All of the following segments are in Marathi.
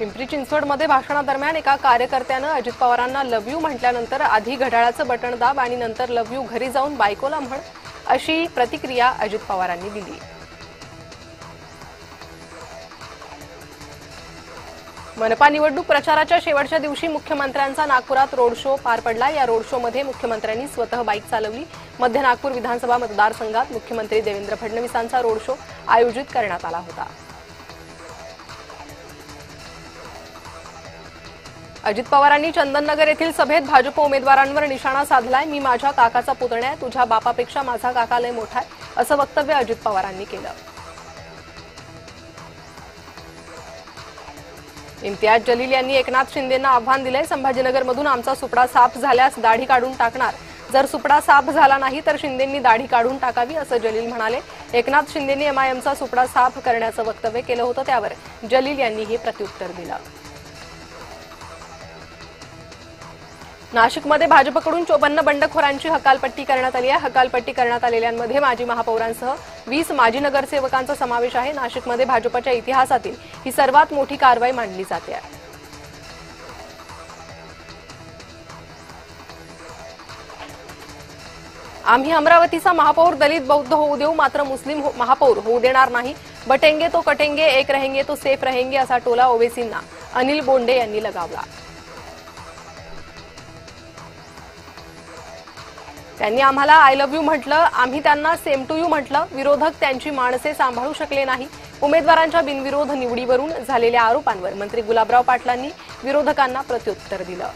पिंपरी चिंचवडमध्ये भाषणादरम्यान एका कार्यकर्त्यानं अजित पवारांना लव्ह यू म्हटल्यानंतर आधी घड्याळाचं बटन दाब आणि नंतर लव्ह यू घरी जाऊन बायकोला म्हण अशी प्रतिक्रिया अजित पवारांनी दिली। मनपा निवडणूक प्रचाराच्या शेवटच्या दिवशी मुख्यमंत्र्यांचा नागपुरात रोड शो पार पडला। या रोड शोमध्ये मुख्यमंत्र्यांनी स्वतः बाईक चालवली। मध्य नागपूर विधानसभा मतदारसंघात मुख्यमंत्री देवेंद्र फडणवीसांचा रोड शो आयोजित करण्यात आला होता। अजित पवारांनी चंदननगर येथील सभेत भाजप उमेदवारांवर निशाणा साधलाय। मी माझ्या काकाचा पुतण्या आहे, तुझ्या बापापेक्षा माझा काका लय मोठा आहे असं वक्तव्य अजित पवारांनी केलं। इम्तियाज जलील यांनी एकनाथ शिंदेंना आव्हान दिलंय। संभाजीनगरमधून आमचा सुपडा साफ झाल्यास दाढी काढून टाकणार, जर सुपडा साफ झाला नाही तर शिंदेंनी दाढी काढून टाकावी असं जलील म्हणाले। एकनाथ शिंदेंनी एमआयएमचा सुपडा साफ करण्याचं वक्तव्य केलं होतं, त्यावर जलील यांनी हे प्रत्युत्तर दिलं। नाशिकमध्ये भाजपकडून 54 बंडखोरांची हकालपट्टी करण्यात आली आहे। हकालपट्टी करण्यात आलेल्यांमध्ये माजी महापौरांसह 20 माजी नगरसेवकांचा समावेश आहे। नाशिकमध्ये भाजपच्या इतिहासातील ही सर्वात मोठी कारवाई मानली जाते आहे। आम्ही अमरावतीचा महापौर दलित बौद्ध होऊ देऊ, मात्र मुस्लिम महापौर होऊ देणार नाही। बटेंगे तो कटेंगे, एक रहेंगे तो सेफ रहेंगे असा टोला ओवेसींना अनिल बोंडे यांनी लगावला। त्यांनी आम्हाला आय लव्ह यू म्हटलं, आम्ही त्यांना सेम टू यू म्हटलं। विरोधक त्यांची माणसे सांभाळू शकले नाही। उमेदवारांच्या बिनविरोध निवडीवरून झालेल्या आरोपांवर मंत्री गुलाबराव पाटलांनी विरोधकांना प्रत्युत्तर दिलं।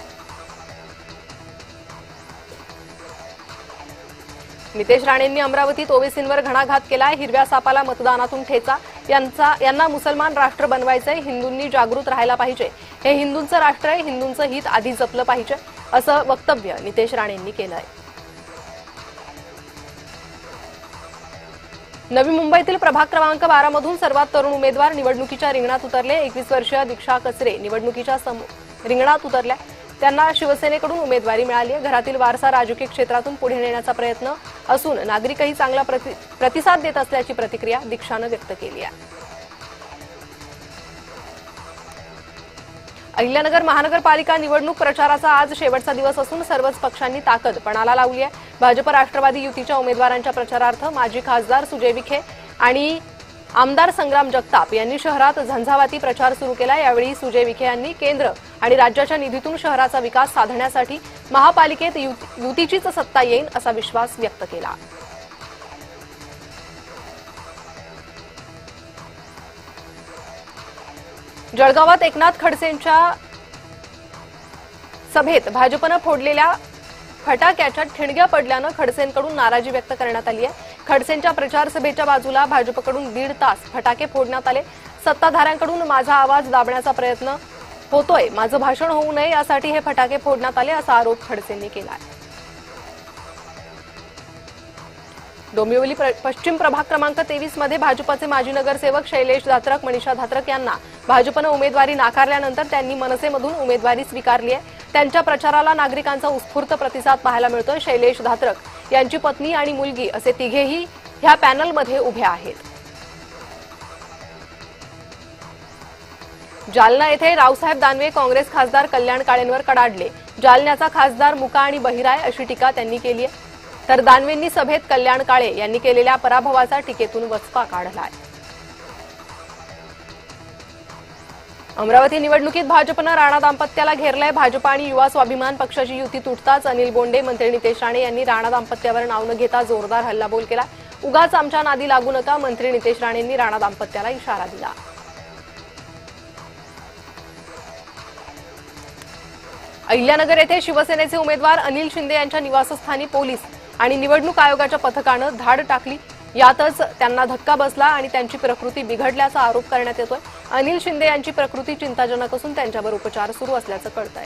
नितेश राणेंनी अमरावतीत ओवेसींवर घणाघात केलाय। हिरव्या सापाला मतदानातून ठेचा, यांना मुसलमान राष्ट्र बनवायचंय, हिंदूंनी जागृत राहायला पाहिजे, हे हिंदूंचं राष्ट्र आहे, हिंदूंचं हित आधी जपलं पाहिजे असं वक्तव्य नितेश राणेंनी केलंय। नवी मुंबईतील प्रभाग क्रमांक 12 मधून सर्वात तरुण उमेदवार निवडणुकीच्या रिंगणात उतरले। 21 वर्षीय दीक्षा कचरे निवडणुकीच्या रिंगणात उतरल्या। त्यांना शिवसेनेकडून उमेदवारी मिळाली आहे। घरातील वारसा राजकीय क्षेत्रातून पुढे नेण्याचा प्रयत्न असून नागरिकही चांगला प्रतिसाद देत असल्याची प्रतिक्रिया दीक्षानं व्यक्त केली आहे। अहिल्यानगर महानगरपालिका निवडणूक प्रचाराचा आज शेवटचा दिवस असून सर्वच पक्षांनी ताकद पणाला लावली आहे। भाजप राष्ट्रवादी युतीच्या उमेदवारांच्या प्रचारार्थ माजी खासदार सुजय विखे आणि आमदार संग्राम जगताप यांनी शहरात झंझावाती प्रचार सुरू केला। यावेळी सुजय विखे यांनी केंद्र आणि राज्याच्या निधीतून शहराचा विकास साधण्यासाठी महापालिकेत युतीचीच सत्ता येईल असा विश्वास व्यक्त केला। जळगावात एकनाथ खडसेंच्या सभेत भाजपनं फोडलेल्या फटाक्याच्या ठिणग्या पडल्यानं खडसेंकडून नाराजी व्यक्त करण्यात आली आहे। खडसेंच्या प्रचार सभेच्या बाजूला भाजपकडून 1.5 तास फटाके फोडण्यात आले। सत्ताधाऱ्यांकडून माझा आवाज दाबण्याचा प्रयत्न होतोय, माझं भाषण होऊ नये यासाठी हे फटाके फोडण्यात आले असा आरोप खडसेंनी केला आहे। डोंबिवली पश्चिम प्रभाग क्रमांक 23 मध्ये भाजपचे माजी नगरसेवक शैलेश धात्रक, मनीषा धात्रक यांना भाजपनं उमेदवारी नाकारल्यानंतर त्यांनी मनसेमधून उमेदवारी स्वीकारली आहे। त्यांच्या प्रचाराला नागरिकांचा उत्स्फूर्त प्रतिसाद पाहायला मिळतोय। शैलेश धात्रक यांची पत्नी आणि मुलगी असे तिघेही ह्या पॅनलमध्ये उभे आहेत। जालना येथे रावसाहेब दानवे काँग्रेस खासदार कल्याण काळेंवर कडाडले। जालन्याचा खासदार मुका आणि बहिरा आहे अशी टीका त्यांनी केली आहे। तर दानवेंनी सभेत कल्याण काळे यांनी केलेल्या पराभवाचा टीकेतून वचपा काढलाय। अमरावती निवडणुकीत भाजपनं राणा दाम्पत्याला घेरलंय। भाजप आणि युवा स्वाभिमान पक्षाची युती तुटताच अनिल बोंडे, मंत्री नितेश राणे यांनी राणा दाम्पत्यावर नाव न घेता जोरदार हल्लाबोल केला। उगाच आमच्या नादी लागू नका, मंत्री नितेश राणेंनी राणा दाम्पत्याला इशारा दिला। अहिल्यानगर येथे शिवसेनेचे उमेदवार अनिल शिंदे यांच्या निवासस्थानी पोलीस आणि निवडणूक आयोगाच्या पथकानं धाड टाकली। यातच त्यांना धक्का बसला आणि त्यांची प्रकृती बिघडल्याचा आरोप करण्यात येतोय। अनिल शिंदे यांची प्रकृती चिंताजनक असून त्यांच्यावर उपचार सुरू असल्याचं कळतंय।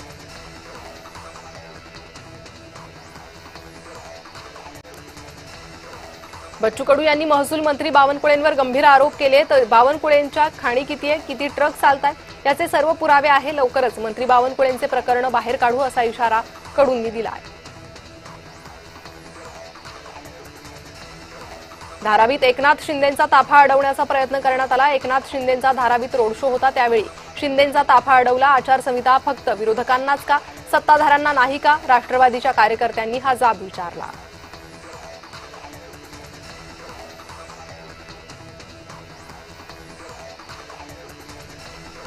बच्चू कडू यांनी महसूल मंत्री बावनकुळेंवर गंभीर आरोप केले। तर बावनकुळेंच्या खाणी किती आहे, किती ट्रक चालतात याचे सर्व पुरावे आहे। लवकरच मंत्री बावनकुळेंचे प्रकरण बाहेर काढू असा इशारा कडूंनी दिला आहे। धारावीत एकनाथ शिंदेंचा ताफा अडवण्याचा प्रयत्न करण्यात आला। एकनाथ शिंदेंचा धारावीत रोड शो होता, त्यावेळी शिंदेंचा ताफा अडवला। आचारसंहिता फक्त विरोधकांनाच का, सत्ताधाऱ्यांना नाही का? राष्ट्रवादीच्या कार्यकर्त्यांनी हा जाब विचारला।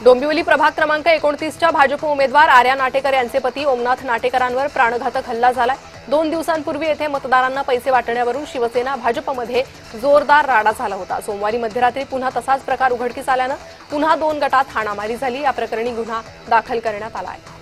डोंबिवली प्रभाग क्रमांक 29च्या भाजप उमेदवार आर्या नाटेकर यांचे पती ओमनाथ नाटेकरांवर प्राणघातक हल्ला झालाय। 2 दिवसांपूर्वी येथे मतदारांना पैसे वाटण्यावरून शिवसेना भाजपमध्ये जोरदार राडा झाला होता। सोमवारी मध्यरात्री पुन्हा तसाच प्रकार उघडकीस आल्यानं पुन्हा 2 गटात हाणामारी झाली। या प्रकरणी गुन्हा दाखल करण्यात आला आहे।